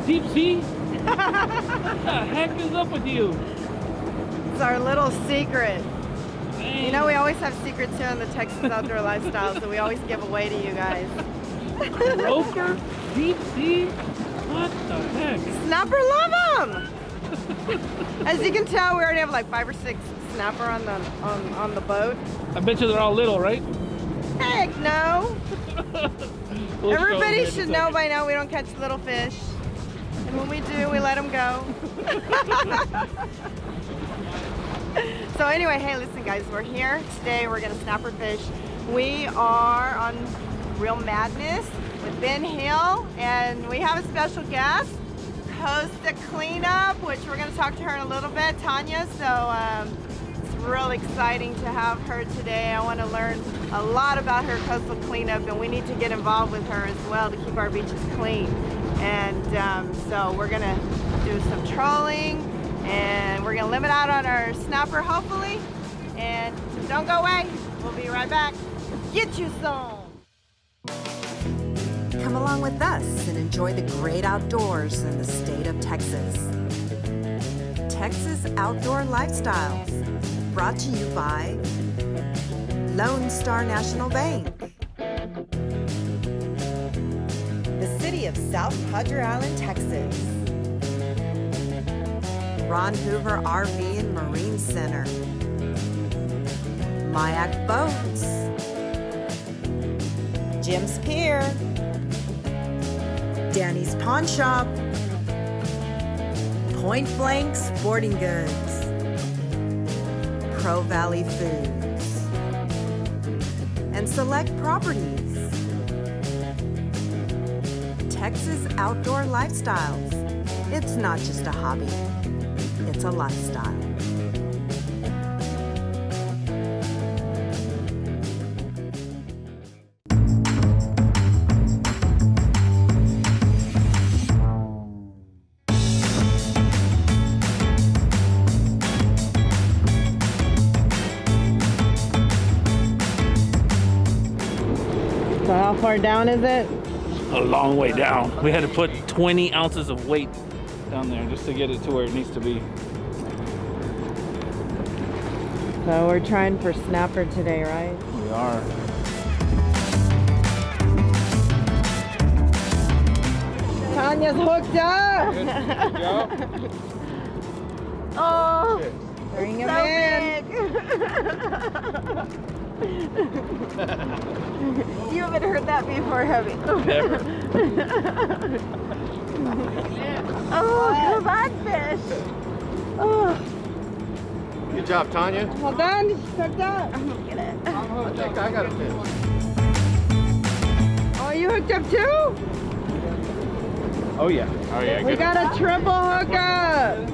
deep sea? What the heck is up with you? It's our little secret. Dang. You know, we always have secrets here on the Texas Outdoor Lifestyle, so we always give away to you guys. Croaker? Deep sea? What the heck? Snapper love them! As you can tell, we already have like 5 or 6 snapper on the boat. I bet you they're all little, right? Heck no! We'll Everybody show should them know by now we don't catch little fish. And when we do, we let them go. So anyway, hey, listen guys, we're here. Today we're gonna snapper fish. We are on Real Madness with Ben Hill, and we have a special guest, Costa Clean Up, which we're gonna talk to her in a little bit, Tanya. So it's real exciting to have her today. I wanna learn a lot about her coastal cleanup, and we need to get involved with her as well to keep our beaches clean. And so we're gonna do some trolling, and we're gonna limit out on our snapper hopefully. And so don't go away, we'll be right back. Get you some. Come along with us and enjoy the great outdoors in the state of Texas. Texas Outdoor Lifestyles, brought to you by Lone Star National Bank. The city of South Padre Island, Texas. RONHOOVER RV and Marine Center. MAJEK Boats. Jim's Pier. Danny's Pawn Shop. Point Blank Sporting Goods. Pro Valley Foods. And Select Properties. Texas Outdoor Lifestyles. It's not just a hobby, it's a lifestyle. So how far down is it? A long way down. We had to put 20 ounces of weight down there just to get it to where it needs to be. So we're trying for snapper today, right? We are. Tanya's hooked up. Oh, bring him in. You haven't heard that before, have you? Never. Oh, come on, fish. Oh. Good job, Tanya. Hold on, she's hooked up. I'm gonna get it. I think I got a fish. Oh, you hooked up too? Oh yeah. Oh yeah. We got a triple hookup.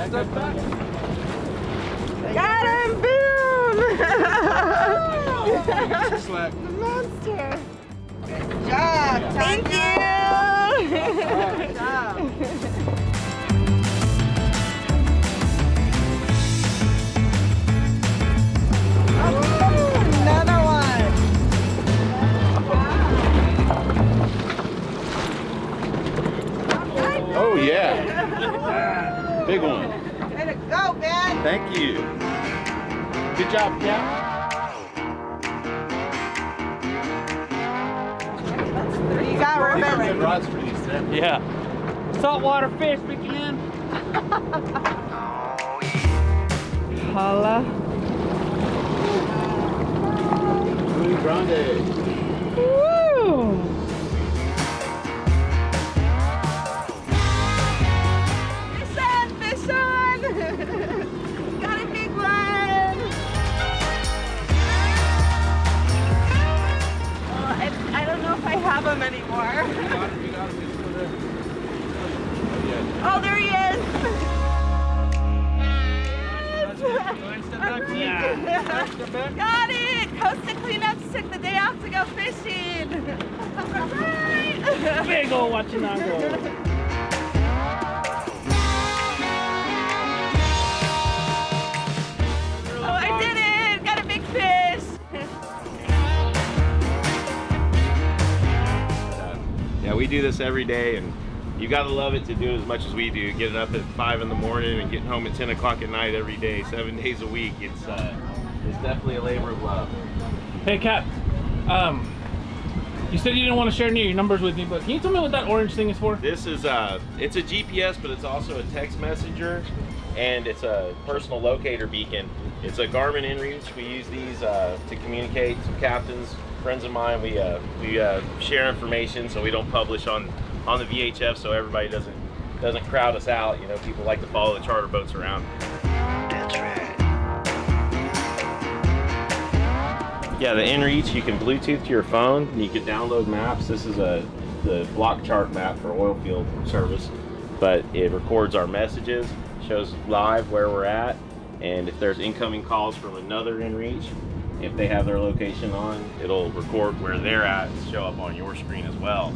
Step back. Got him! Boom! Slack. The monster. Good job. Thank you. Good job. Oh, another one. Oh yeah. Big one. Way to go, Ben. Thank you. Good job, Cal. You got Good Ruben. rods for these, Seth. Yeah. Saltwater fish, we can. Holla. Muy grande. Woo! Fish on, fish on! Got a big one! Oh, I don't know if I have him anymore. You got him. He's still there. Oh, there he is! Got it! Costa Clean Ups took the day off to go fishing. Alright! Big ol' Wachinago. we do this every day, and you gotta love it to do it as much as we do. Getting up at 5 in the morning and getting home at 10 o'clock at night every day, 7 days a week. It's definitely a labor of love. Hey, Cap. You said you didn't want to share any of your numbers with me, but can you tell me what that orange thing is for? This is it's a GPS, but it's also a text messenger, and it's a personal locator beacon. It's a Garmin inReach. We use these to communicate. Some captains, friends of mine, we share information so we don't publish on the VHF, so everybody doesn't crowd us out. You know, people like to follow the charter boats around. That's right. Yeah, the inReach, you can Bluetooth to your phone, and you can download maps. This is the block chart map for oil field service, but it records our messages, shows live where we're at, and if there's incoming calls from another inReach, if they have their location on, it'll record where they're at and show up on your screen as well.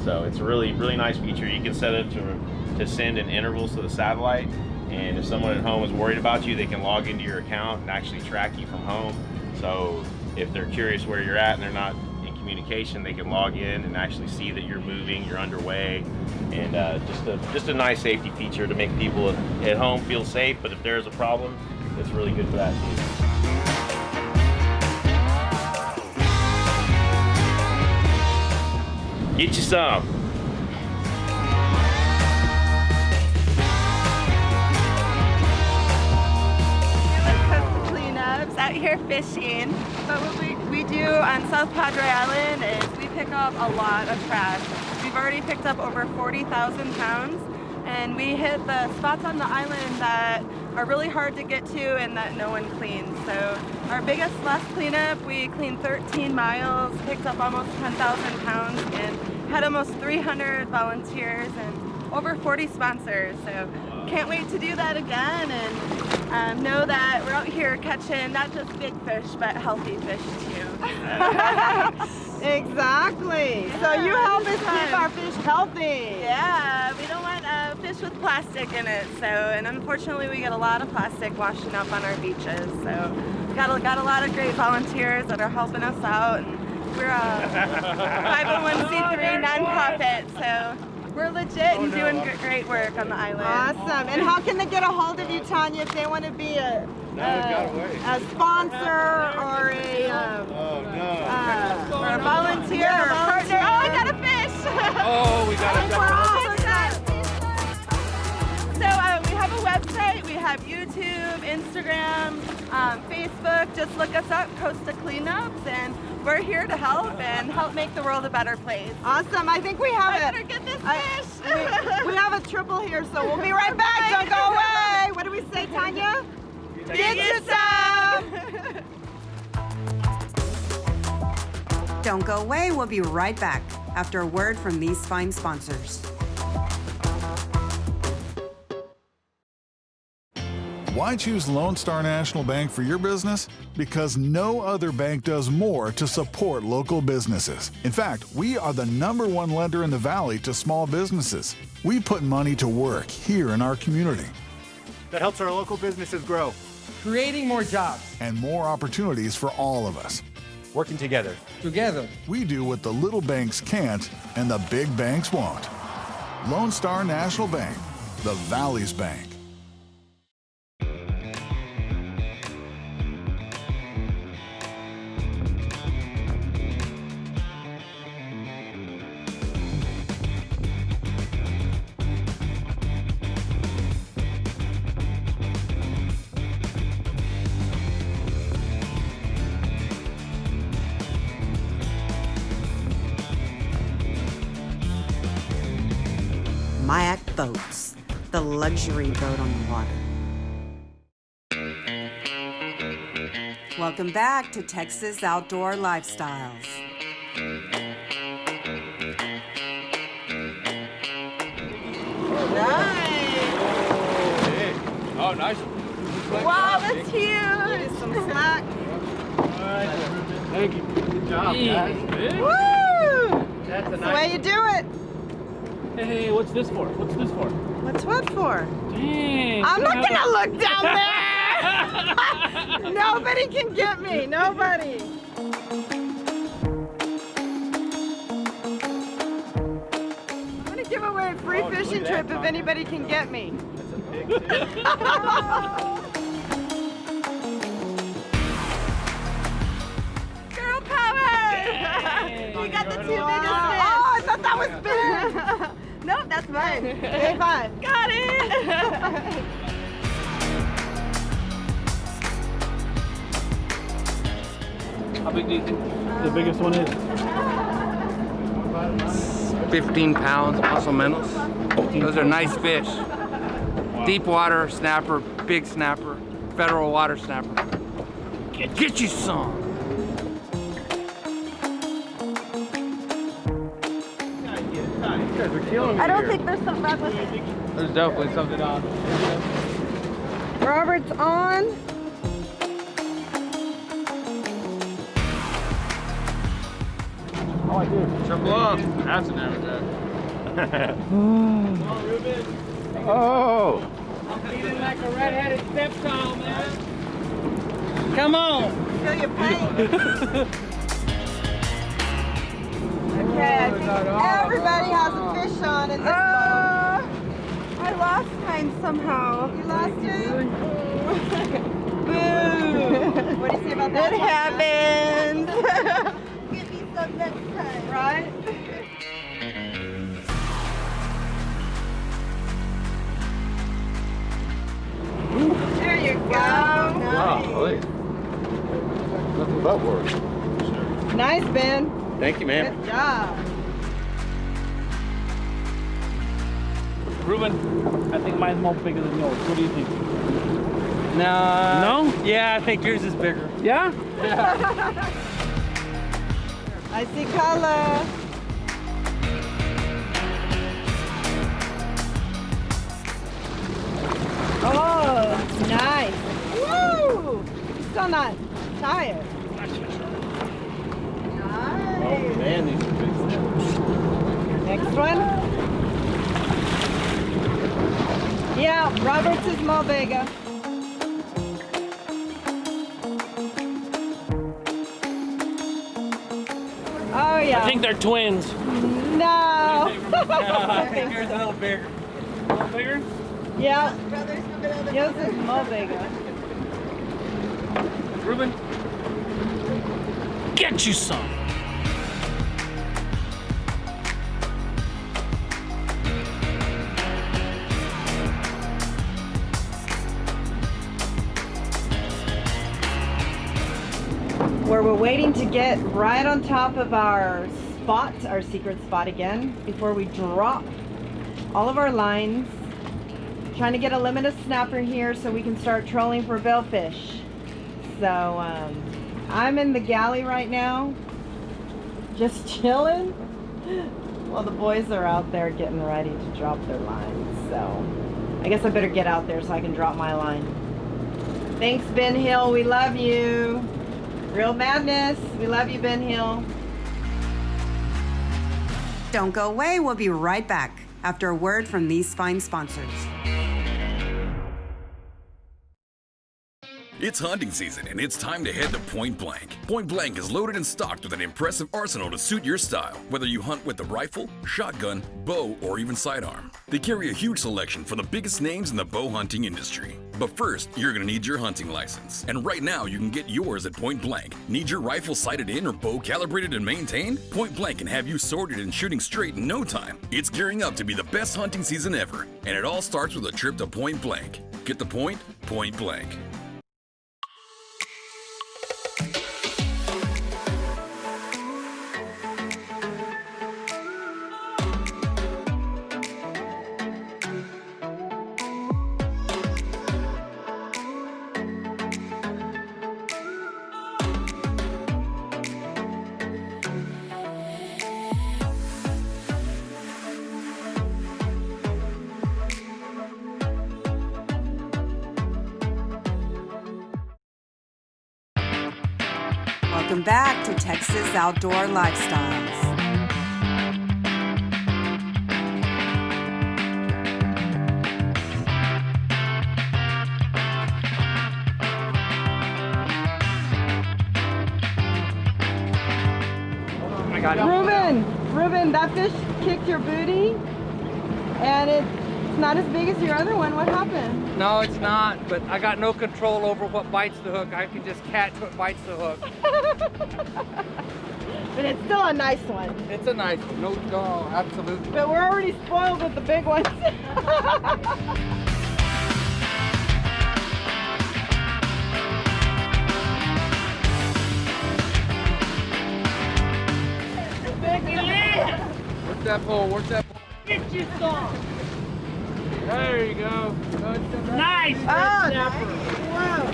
So it's a really nice feature. You can set it to send in intervals to the satellite, and if someone at home is worried about you, they can log into your account and actually track you from home. So if they're curious where you're at and they're not in communication, they can log in and actually see that you're moving, you're underway, and just a nice safety feature to make people at home feel safe. But if there's a problem, it's really good for that too. Get you some. Costa Clean Ups out here fishing. But what we do on South Padre Island is we pick up a lot of trash. We've already picked up over 40,000 pounds, and we hit the spots on the island that are really hard to get to and that no one cleans. So our biggest last cleanup, we cleaned 13 miles, picked up almost 10,000 pounds, and had almost 300 volunteers and over 40 sponsors. So can't wait to do that again, and know that we're out here catching not just big fish, but healthy fish too. Exactly. Yeah, So you help us fun. keep our fish healthy. Yeah, we don't want fish with plastic in it. So, and unfortunately we get a lot of plastic washing up on our beaches. So got a lot of great volunteers that are helping us out. And we're a 501c3 nonprofit, so we're legit and doing great work on the island. Awesome. And how can they get a hold of you, Tanya, if they want to be a sponsor or a Or a volunteer or a partner. Oh, I got a fish! Oh, we got So we have a website, we have YouTube, Instagram, Facebook. Just look us up, Costa Clean Ups, and we're here to help and help make the world a better place. Awesome. I think we have I it. better get this fish. We have a triple here, so we'll be right back. Don't go away. What do we say, Tanya? Get you some! Don't go away. We'll be right back after a word from these fine sponsors. Why choose Lone Star National Bank for your business? Because no other bank does more to support local businesses. In fact, we are the #1 lender in the Valley to small businesses. We put money to work here in our community. That helps our local businesses grow. Creating more jobs. And more opportunities for all of us. Working together. Together. We do what the little banks can't and the big banks won't. Lone Star National Bank, the Valley's bank. MAJEK Boats, the luxury boat on the water. Welcome back to Texas Outdoor Lifestyles. Oh, nice. Wow, that's huge! Some slack. Thank you. Good job, guys. Woo! That's a That's the way you do it. Hey, what's this for? What's this for? What's what for? Dang. I'm not gonna look down there. Nobody can get me. Nobody. fishing trip if anybody can get me. Girl power! You got the two biggest fish. Oh, I thought that was big. Nope, that's mine. Okay, fine. Got it. How big do you think the biggest one is? 15 pounds, plus or minus. Those are nice fish. Deep water snapper, big snapper, federal water snapper. Get you some. I don't think there's something wrong with it. There's definitely something on. Robert's on. Oh, I do. Triple up. That's an MAJEK. Oh! I'm feeling like a red-headed stepchild, man. Come on. Feel your pain. Okay, I think everybody has a fish on in this boat. I lost mine somehow. You lost it? Boo! What do you say about that? It happened. Give me some next time. Right? There you go. Nice. Nothing but work. Nice, Ben. Thank you, man. Good job. Ruben, I think mine's more bigger than yours. What do you think? No. No? Yeah, I think yours is bigger. Yeah? I see color. Oh, nice. Woo! Still not tired. Oh man, these are big snappers. Next one. Yeah, Roberts is more bigger. Oh yeah. I think they're twins. No. I think yours is a little bigger. A little bigger? Yeah. Yours is more bigger. Ruben, get you some. Where we're waiting to get right on top of our spot, our secret spot again, before we drop all of our lines. Trying to get a limited snapper here so we can start trolling for billfish. So I'm in the galley right now, just chilling, while the boys are out there getting ready to drop their lines. So I guess I better get out there so I can drop my line. Thanks, Ben Hill. We love you. Real madness. We love you, Ben Hill. Don't go away. We'll be right back after a word from these fine sponsors. It's hunting season, and it's time to head to Point Blank. Point Blank is loaded and stocked with an impressive arsenal to suit your style, whether you hunt with the rifle, shotgun, bow, or even sidearm. They carry a huge selection from the biggest names in the bow hunting industry. But first, you're going to need your hunting license. And right now, you can get yours at Point Blank. Need your rifle sighted in or bow calibrated and maintained? Point Blank can have you sorted and shooting straight in no time. It's gearing up to be the best hunting season ever, and it all starts with a trip to Point Blank. Get the point? Point Blank. Welcome back to Texas Outdoor Lifestyles. Ruben, that fish kicked your booty? And it's not as big as your other one. What happened? No, it's not, but I got no control over what bites the hook. I can just catch what bites the hook. But it's still a nice one. It's a nice one. No, absolutely. But we're already spoiled with the big ones. Where's that pole? Where's that pole? Get you some. There you go. Nice. Oh, snapper. Whoa.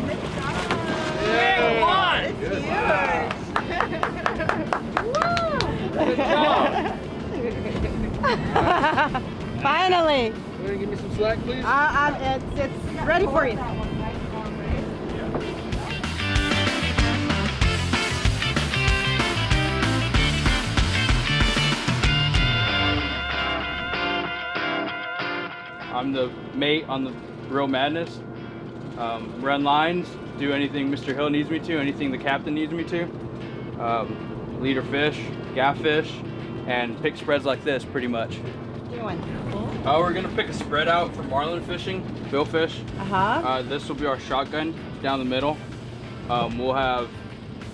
Yeah. It's huge. Finally. Will you give me some slack, please? It's ready for you. I'm the mate on the Real Madness. Run lines, do anything Mr. Hill needs me to, anything the captain needs me to. Leader fish, gaff fish, and pick spreads like this pretty much. We're gonna pick a spread out for marlin fishing, billfish. This will be our shotgun down the middle. We'll have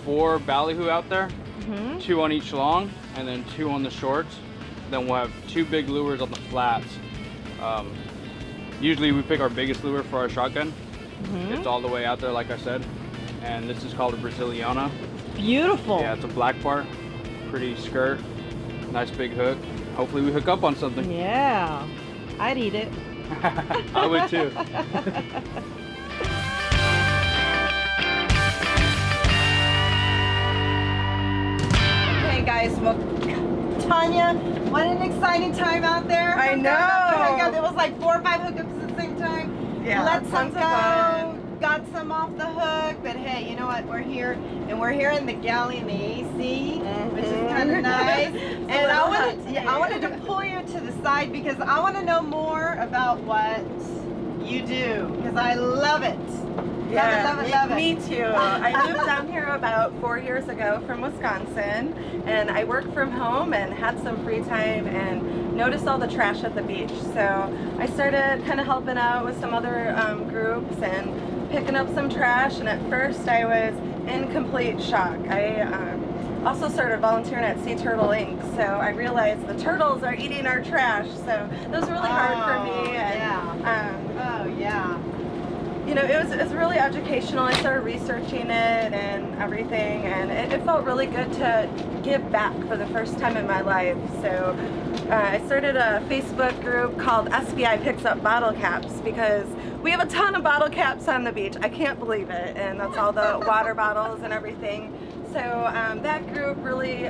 4 ballyhoo out there, 2 on each long, and then 2 on the shorts. Then we'll have 2 big lures on the flats. Usually we pick our biggest lure for our shotgun. It's all the way out there, like I said. And this is called a Braziliana. Beautiful. Yeah, it's a black bar, pretty skirt, nice big hook. Hopefully we hook up on something. Yeah, I'd eat it. I would too. Okay guys, well, Tanya, what an exciting time out there. I know. Oh my God, there was like 4 or 5 hookups at the same time. Yeah, Let some tons go. of fun. Got some off the hook, but hey, you know what? We're here, and we're here in the galley in the AC, which is kind of nice. And I wanted to pull you to the side because I want to know more about what you do because I love it. Love it. Me too. I moved down here about 4 years ago from Wisconsin, and I worked from home and had some free time and noticed all the trash at the beach. So I started kind of helping out with some other groups and picking up some trash, and at first I was in complete shock. I also started volunteering at Sea Turtle Inc. So I realized the turtles are eating our trash, so it was really hard for me. And, you know, it was really educational. I started researching it and everything, and it felt really good to give back for the first time in my life. So I started a Facebook group called SBI Picks Up Bottle Caps because we have a ton of bottle caps on the beach. I can't believe it, and that's all the water bottles and everything. So that group really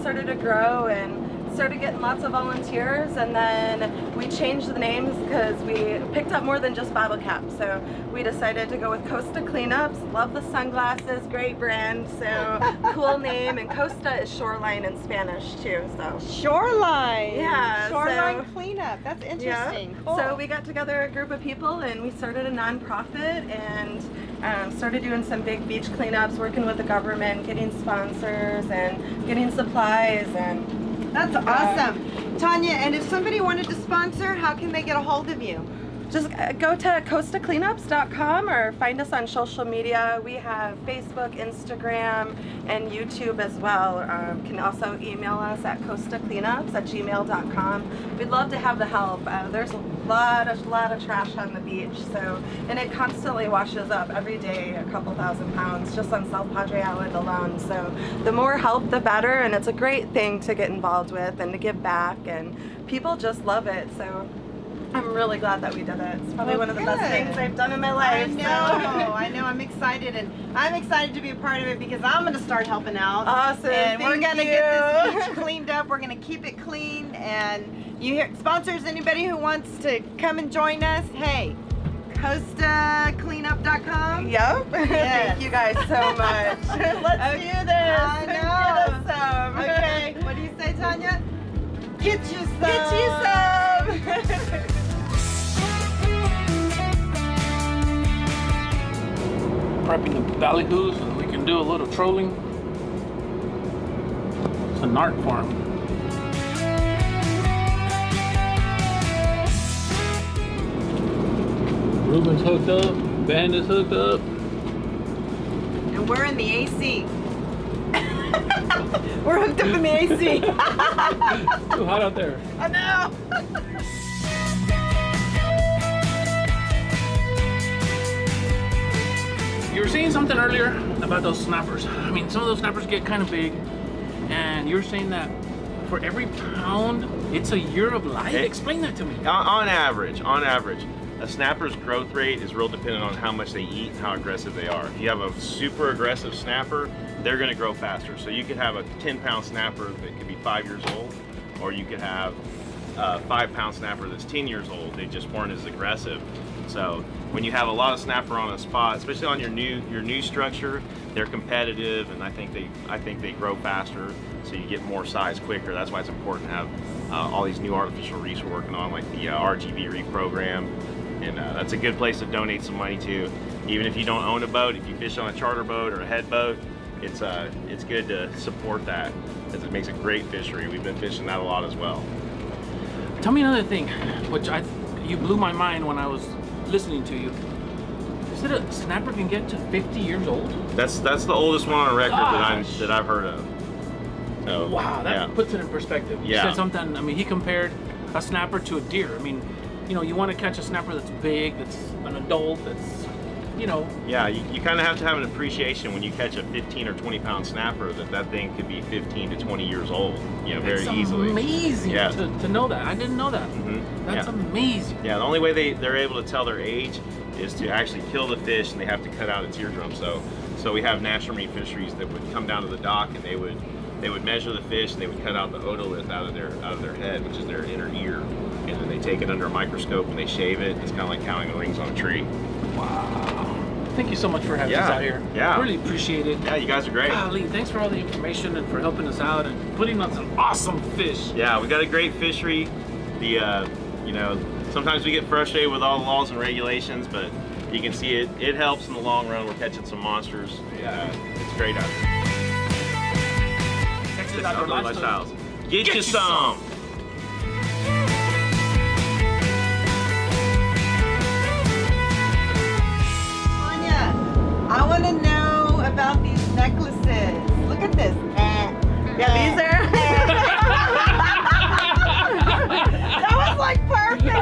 started to grow and started getting lots of volunteers, and then we changed the names because we picked up more than just bottle caps. So we decided to go with Costa Clean Ups. Love the sunglasses, great brand, so cool name. And Costa is shoreline in Spanish too. So Shoreline. Yeah. Shoreline cleanup. That's interesting. Yeah. Cool. So we got together a group of people and we started a nonprofit and started doing some big beach cleanups, working with the government, getting sponsors and getting supplies. And that's awesome. Tanya, and if somebody wanted to sponsor, how can they get a hold of you? Just go to costacleanups.com or find us on social media. We have Facebook, Instagram, and YouTube as well. Can also email us at costacleanups@gmail.com. We'd love to have the help. There's a lot of trash on the beach, so, and it constantly washes up every day, a couple thousand pounds just on South Padre Island alone. So the more help, the better, and it's a great thing to get involved with and to give back, and people just love it. So I'm really glad that we did it. It's probably one of the best things I've done in my life. I know. I'm excited, and I'm excited to be a part of it because I'm going to start helping out. Awesome. And we're going to get this beach cleaned up. We're going to keep it clean. And you hear sponsors, anybody who wants to come and join us, hey, CostaCleanup.com. Yep. Yes. Thank you guys so much. Let's do this. I know. Get us some. Okay. What do you say, Tanya? Get you some. Get you some. Prepping the ballyhoos so we can do a little trolling. It's an art form. Ruben's hooked up. Ben is hooked up. And we're in the AC. We're hooked up in the AC. Too hot out there. I know. You were saying something earlier about those snappers. I mean, some of those snappers get kind of big, and you were saying that for every pound, it's a year of life. Explain that to me. On average, a snapper's growth rate is real dependent on how much they eat and how aggressive they are. If you have a super aggressive snapper, they're going to grow faster. So you could have a 10-pound snapper that could be 5 years old, or you could have a 5-pound snapper that's 10 years old. They just weren't as aggressive. So when you have a lot of snapper on a spot, especially on your new structure, they're competitive, and I think they grow faster, so you get more size quicker. That's why it's important to have all these new artificial reefs we're working on, like the RGB reef program, and that's a good place to donate some money to. Even if you don't own a boat, if you fish on a charter boat or a head boat, it's good to support that, because it makes a great fishery. We've been fishing that a lot as well. Tell me another thing, which you blew my mind when I was listening to you. You said a snapper can get to 50 years old? That's the oldest one on record that I've heard of. So, wow, that puts it in perspective. You said something, I mean, he compared a snapper to a deer. I mean, you know, you want to catch a snapper that's big, that's an adult, that's, you know. Yeah, you kind of have to have an appreciation when you catch a 15 or 20 pound snapper that thing could be 15 to 20 years old, you know, very easily. It's amazing to know that. I didn't know that. Mm-hmm. That's amazing. Yeah, the only way they're able to tell their age is to actually kill the fish, and they have to cut out its eardrum. So we have national marine fisheries that would come down to the dock, and they would measure the fish, and they would cut out the otolith out of their head, which is their inner ear, and then they take it under a microscope and they shave it. It's kind of like counting the rings on a tree. Wow. Thank you so much for having us out here. Yeah. Really appreciate it. Yeah, you guys are great. Golly, thanks for all the information and for helping us out and putting on some awesome fish. Yeah, we got a great fishery. You know, sometimes we get frustrated with all the laws and regulations, but you can see it helps in the long run. We're catching some monsters. It's great out here. Texas Outdoor Lifestyles. Get you some. I want to know about these necklaces. Look at this. Yeah, these are. That was like perfect.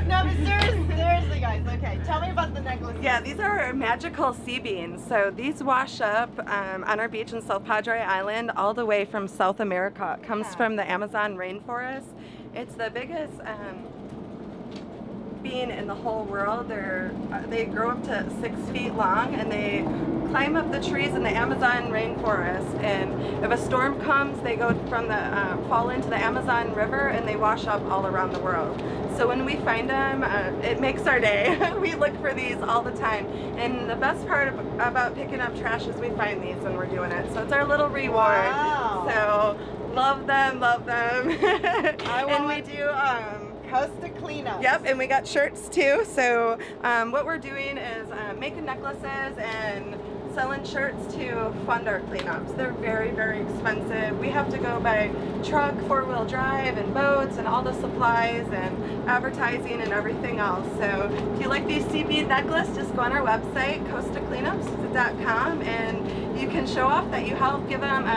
No, but seriously, guys. Okay, tell me about the necklaces. Yeah, these are magical sea beans. So these wash up on our beach in South Padre Island all the way from South America. It comes from the Amazon rainforest. It's the biggest bean in the whole world. They grow up to 6 feet long, and they climb up the trees in the Amazon rainforest, and if a storm comes, they go from fall into the Amazon River, and they wash up all around the world. So when we find them, it makes our day. We look for these all the time, and the best part about picking up trash is we find these when we're doing it. So it's our little reward. Wow. So love them. And we do Costa Clean Ups. Yep, and we got shirts too. So what we're doing is making necklaces and selling shirts to fund our cleanups. They're very, very expensive. We have to go by truck, 4-wheel drive, and boats, and all the supplies, and advertising, and everything else. So if you like these sea bead necklaces, just go on our website, costacleanups.com, and you can show off that you help give them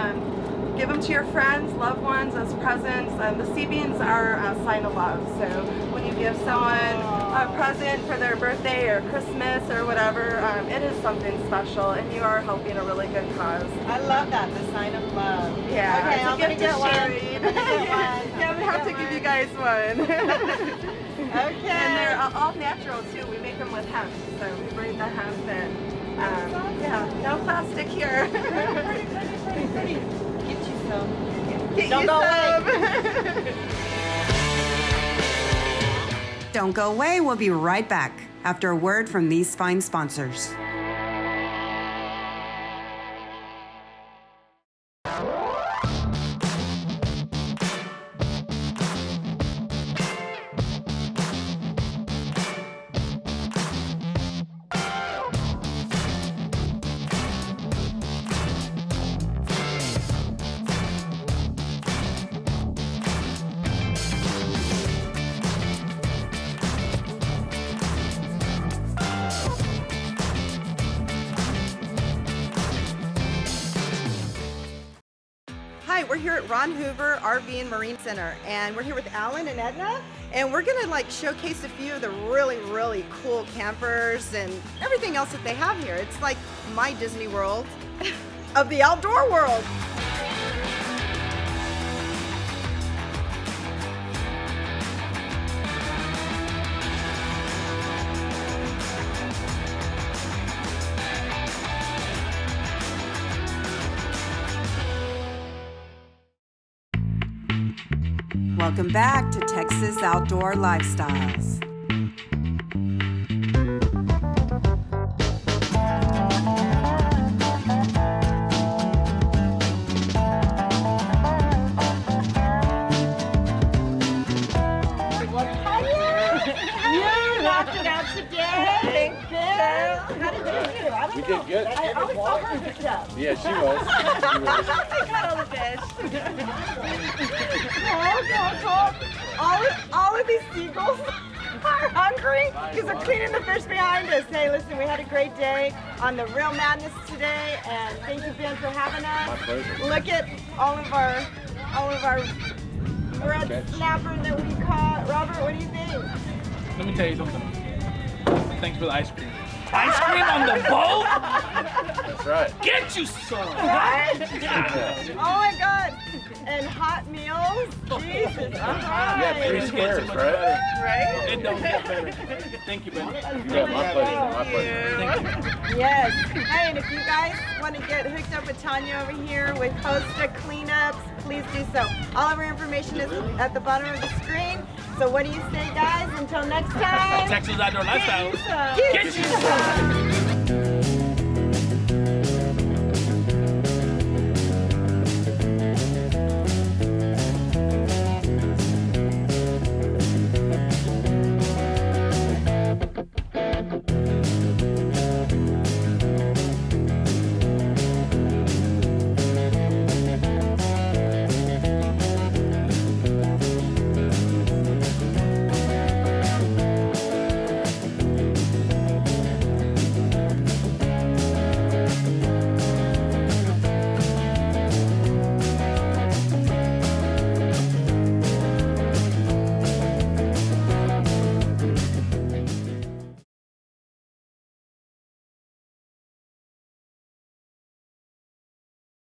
to your friends, loved ones as presents. The sea beans are a sign of love. So when you give someone a present for their birthday or Christmas or whatever, it is something special, and you are helping a really good cause. I love that, the sign of love. Yeah, okay, I'm gonna get one. Yeah, we have to give you guys one. Okay. And they're all natural too. We make them with hemp, so we breed the hemp, and yeah, no plastic here. Pretty. Get you some. Get Don't you go some. away. Don't go away. We'll be right back after a word from these fine sponsors. Hi, we're here at RONHOOVER RV and Marine Center, and we're here with Alan and Edna, and we're gonna like showcase a few of the really, really cool campers and everything else that they have here. It's like my Disney World of the outdoor world. Welcome back to Texas Outdoor Lifestyles. You knocked it out today. Thank you. How did you do? I don't know. did good. I always saw her picked up. Yeah, she was. I got all the fish. All of these seagulls are hungry because they're cleaning the fish behind us. Hey, listen, we had a great day on the Real Madness today, and thank you, Ben, for having us. My pleasure. Look at all of our red snapper that we caught. Robert, what do you think? Let me tell you something. Thanks for the ice cream. Ice cream on the boat? That's right. Get you some! Right? Oh my God! And hot meals. Jesus Christ! Yeah, 3 squares, right? Right? It don't get better. Thank you, Ben. Yeah, my pleasure. My pleasure. Thank you. Yes. Hey, and if you guys want to get hooked up with Tanya over here with Costa Clean Ups, please do so. All of our information is at the bottom of the screen. So what do you say, guys? Until next time. Texas Outdoor Lifestyle. Get you some.